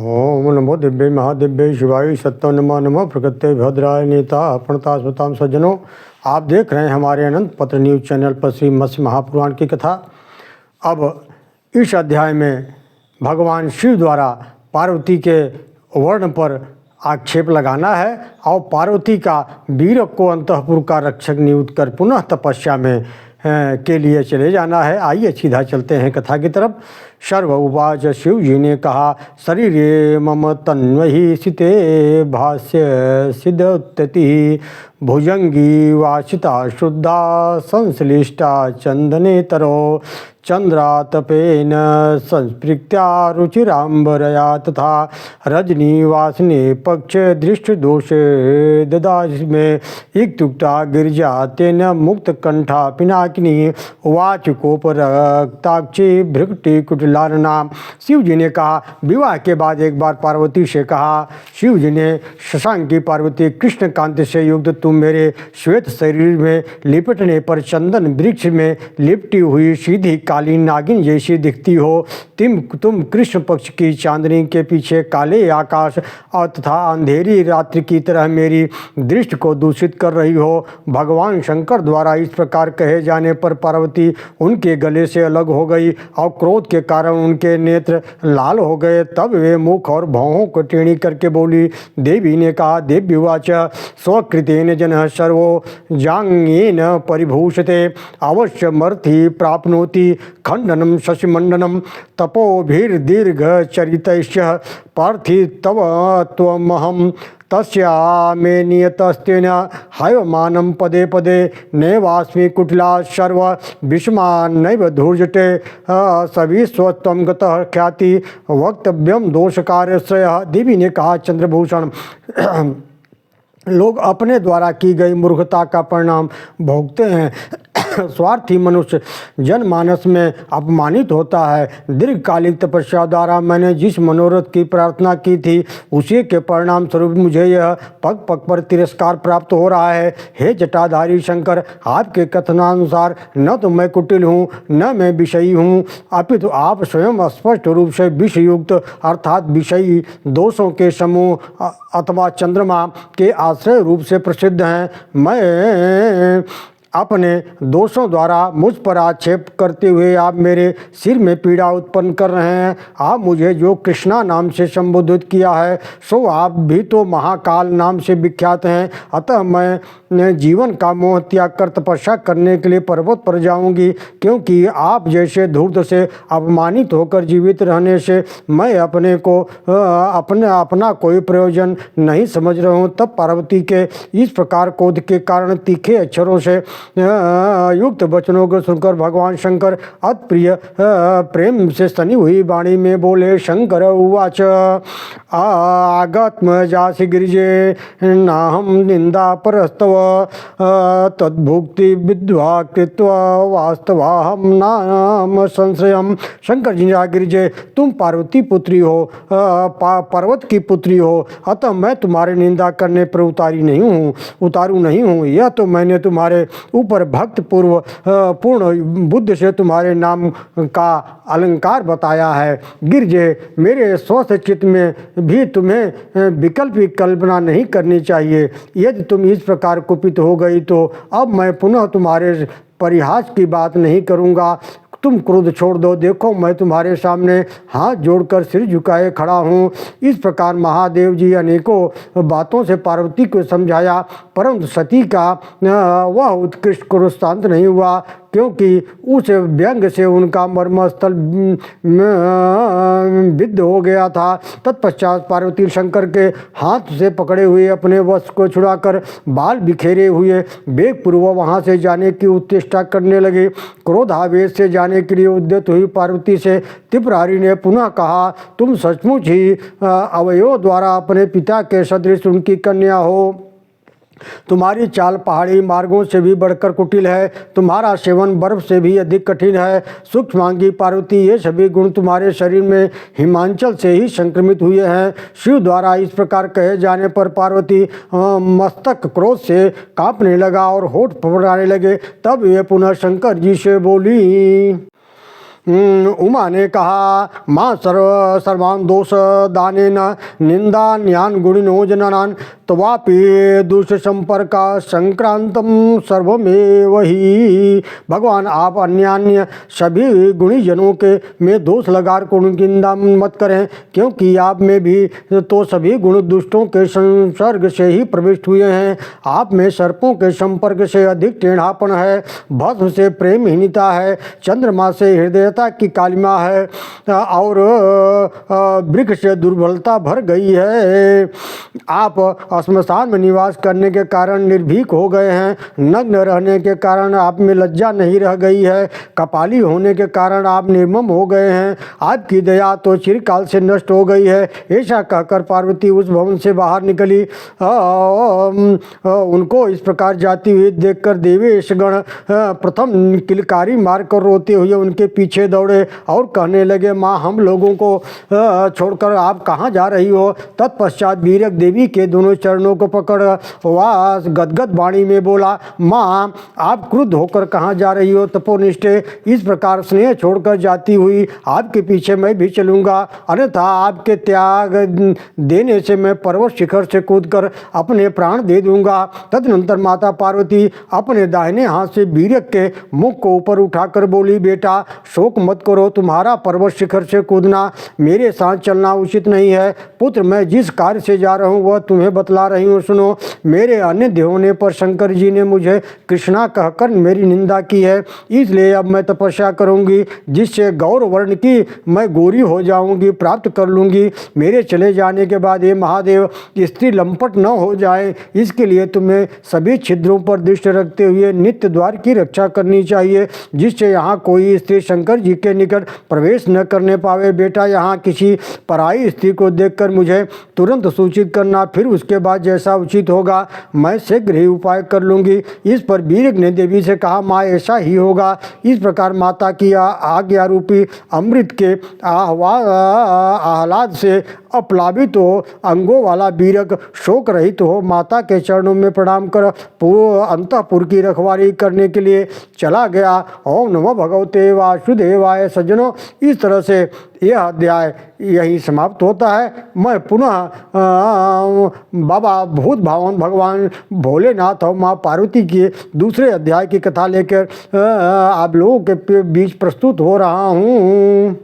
ओम नमो दिव्य महादिव्य शिवाय सत्य नमो नमो प्रकृत्य भद्राय नेता प्रणता स्वताम सज्जनों, आप देख रहे हैं हमारे अनंत पत्र न्यूज चैनल पर श्री मत्स्य महापुराण की कथा। अब इस अध्याय में भगवान शिव द्वारा पार्वती के वर्ण पर आक्षेप लगाना है और पार्वती का वीर को अंतःपुर का रक्षक नियुक्त कर पुनः तपस्या में के लिए चले जाना है। आइए सीधा चलते हैं कथा की तरफ। शर्व उवाच, शिव जी ने कहा, शरीरे मम तन्वहि सिते भाष्य सिद्धति भुजंगी वासिता शुद्धा संश्लिष्टा चंदने तरो चंद्रातपेन संस्पृक्त्या रुचिरांबरया तथा रजनीवासने पक्ष दृष्ट दोषे ददासि में इत्युक्ता गिरिजा तेन मुक्त कंठा पिनाकिनी उवाच कोपरक्ताक्षी भृगटी कुटिलानना। शिव जी ने कहा, विवाह के बाद एक बार पार्वती से कहा। शिव जी ने शशांकी पार्वती कृष्ण कांति से युक्त तुम मेरे श्वेत शरीर में लिपटने पर चंदन वृक्ष में लिपटी हुई सीधी काली नागिन जैसी दिखती हो। तुम कृष्ण पक्ष की चांदनी के पीछे काले आकाश और तथा अंधेरी रात्रि की तरह मेरी दृष्टि को दूषित कर रही हो। भगवान शंकर द्वारा इस प्रकार कहे जाने पर पार्वती उनके गले से अलग हो गई और क्रोध के कारण उनके नेत्र लाल हो गए। तब वे मुख और भौहों को टेढ़ी करके बोली। देवी ने कहा, देव्युवाच, स्वकृतेन जनः सर्वो जांगेन परिभूषते अवश्य मर्थि प्राप्नोति खंडनम शशिमंडनम तपोभिर्दीर्घचरितैश्च पार्थितव त्वमहं तस्यामे नियतस्तेन हयमानं पदे पदे नैवास्मि कुटिला सर्व विषमा नैव धूर्जटे सविस्वत्वं गतः ख्याति वक्तव्यम दोषकार्यश्रयः। देवी ने कहा, चंद्रभूषण, लोग अपने द्वारा की गई मूर्खता का परिणाम भोगते हैं। स्वार्थी मनुष्य जनमानस में अपमानित होता है। दीर्घकालिक तपस्या द्वारा मैंने जिस मनोरथ की प्रार्थना की थी उसी के परिणाम स्वरूप मुझे यह पग पग पर तिरस्कार प्राप्त हो रहा है। हे जटाधारी शंकर, आपके कथनानुसार न तो मैं कुटिल हूँ न मैं विषयी हूँ, अपितु आप स्वयं स्पष्ट रूप से विषयुक्त अर्थात विषयी दोषों के समूह अथवा चंद्रमा के आश्रय रूप से प्रसिद्ध हैं। मैं अपने दोषों द्वारा मुझ पर आक्षेप करते हुए आप मेरे सिर में पीड़ा उत्पन्न कर रहे हैं। आप मुझे जो कृष्णा नाम से संबोधित किया है सो आप भी तो महाकाल नाम से विख्यात हैं। अतः मैं जीवन का मोह त्याग कर तपस्या करने के लिए पर्वत पर जाऊंगी, क्योंकि आप जैसे धूर्त से अपमानित होकर जीवित रहने से मैं अपने को अपना कोई प्रयोजन नहीं समझ रहा हूँ। तब पार्वती के इस प्रकार क्रोध के कारण तीखे अक्षरों से युक्त वचनों को सुनकर भगवान शंकर अतप्रिय प्रेम से सनी हुई वाणी में बोले। शंकर उवाच, आगत्म जासि गिरिजे नाहम निंदा परस्तव तद्भुक्ति विद्वा कृत्वा वास्तवाहम नाम संशयम। शंकर जी ने, गिरिजे, तुम पार्वती पुत्री हो, पर्वत की पुत्री हो, अतः मैं तुम्हारी निंदा करने पर उतारू नहीं हूँ। यह तो मैंने तुम्हारे ऊपर भक्त पूर्ण बुद्धि से तुम्हारे नाम का अलंकार बताया है। गिरजे, मेरे स्वस्थ चित्त में भी तुम्हें विकल्प की कल्पना नहीं करनी चाहिए। यदि तुम इस प्रकार कुपित हो गई तो अब मैं पुनः तुम्हारे परिहास की बात नहीं करूँगा। तुम क्रोध छोड़ दो। देखो, मैं तुम्हारे सामने हाथ जोड़कर सिर झुकाए खड़ा हूँ। इस प्रकार महादेव जी अनेकों बातों से पार्वती को समझाया, परंतु सती का वह उत्कृष्ट क्रोधांत नहीं हुआ, क्योंकि उस व्यंग से उनका मर्मस्थल विद्ध हो गया था। तत्पश्चात पार्वती शंकर के हाथ से पकड़े हुए अपने वश को छुड़ाकर बाल बिखेरे हुए वेगपूर्वक वहाँ से जाने की उत्चेष्टा करने लगे। क्रोधावेश से जाने के लिए उद्यत हुई पार्वती से त्रिपुरारी ने पुनः कहा, तुम सचमुच ही अवयव द्वारा अपने पिता के सदृश उनकी कन्या हो। तुम्हारी चाल पहाड़ी मार्गों से भी बढ़कर कुटिल है, तुम्हारा सेवन बर्फ से भी अधिक कठिन है। सूक्ष्मांगी पार्वती, ये सभी गुण तुम्हारे शरीर में हिमांचल से ही संक्रमित हुए हैं। शिव द्वारा इस प्रकार कहे जाने पर पार्वती मस्तक क्रोध से कांपने लगा और होठ फड़फड़ाने लगे। तब वे पुनः शंकर जी से बोली, उमा ने कहा, माँ सर्वान् दोष दानेन निंदान्यान गुणिनो जननान तवापि दुष्संपर्का संक्रांतम सर्वमेव ही। भगवान, आप अन्यान्य सभी गुणीजनों के में दोष लगाकर उनकी निंदा मत करें, क्योंकि आप में भी तो सभी गुण दुष्टों के संसर्ग से ही प्रविष्ट हुए हैं। आप में सर्पों के संपर्क से अधिक टेढ़ापन है, भस्म से प्रेमहीनता है, चंद्रमा से हृदयता की कालिमा है और वृक्ष से दुर्बलता भर गई है। आप श्मशान में निवास करने के कारण निर्भीक हो गए हैं, नग्न रहने के कारण आप में लज्जा नहीं रह गई है, कपाली होने के कारण आप निर्मम हो गए हैं, आपकी दया तो चिरकाल से नष्ट हो गई है। ऐसा कहकर पार्वती उस भवन से बाहर निकली। उनको इस प्रकार जाती हुई देखकर देवेशगण प्रथम किलकारी मारकर रोते हुए उनके पीछे दौड़े और कहने लगे, माँ, हम लोगों को छोड़कर आप कहाँ जा रही हो? तत्पश्चात वीरक देवी के दोनों चरणों को पकड़ वह गदगद वाणी में बोला, माँ, आप क्रुद्ध होकर कहाँ जा रही हो? तपोनिष्ठे, इस प्रकार स्नेह छोड़कर जाती हुई आपके पीछे मैं भी चलूँगा, अन्यथा आपके त्याग देने से मैं पर्वत शिखर से कूदकर अपने प्राण दे दूंगा। तदनंतर माता पार्वती अपने दाहिने हाथ से वीरक के मुख को ऊपर उठाकर बोली, बेटा, शोक मत करो, तुम्हारा पर्वत शिखर से कूदना मेरे साथ चलना उचित नहीं है। पुत्र, मैं जिस कार्य से जा रहा हूँ वह तुम्हें बतला रही हूँ, सुनो। मेरे अनिध्य होने पर शंकर जी ने मुझे कृष्णा कहकर मेरी निंदा की है, इसलिए अब मैं तपस्या करूँगी जिससे गौर वर्ण की मैं गोरी हो जाऊँगी, प्राप्त कर लूँगी। मेरे चले जाने के बाद ये महादेव स्त्री लंपट न हो जाए, इसके लिए तुम्हें सभी छिद्रों पर दृष्टि रखते हुए नित्य द्वार की रक्षा करनी चाहिए, जिससे यहाँ कोई स्त्री शंकर जी के निकट प्रवेश न करने पावे। बेटा, यहाँ किसी पराई स्त्री को देखकर मुझे तुरंत सूचित करना, फिर उसके बाद जैसा उचित होगा मैं शीघ्र ही उपाय कर लूँगी। इस पर वीरक ने देवी से कहा, माँ, ऐसा ही होगा। इस प्रकार माता की आज्ञा रूपी अमृत के आह्लाद से अप्लावित हो अंगों वाला वीरक शोक रहित हो माता के चरणों में प्रणाम कर अंतःपुर की रखवाली करने के लिए चला गया। ओम नमो भगवते वासुदेवाय। सज्जनों, इस तरह से यह अध्याय यही समाप्त होता है। मैं पुनः बाबा भूत भावन भगवान भोलेनाथ और माँ पार्वती के दूसरे अध्याय की कथा लेकर आप लोगों के बीच प्रस्तुत हो रहा हूँ।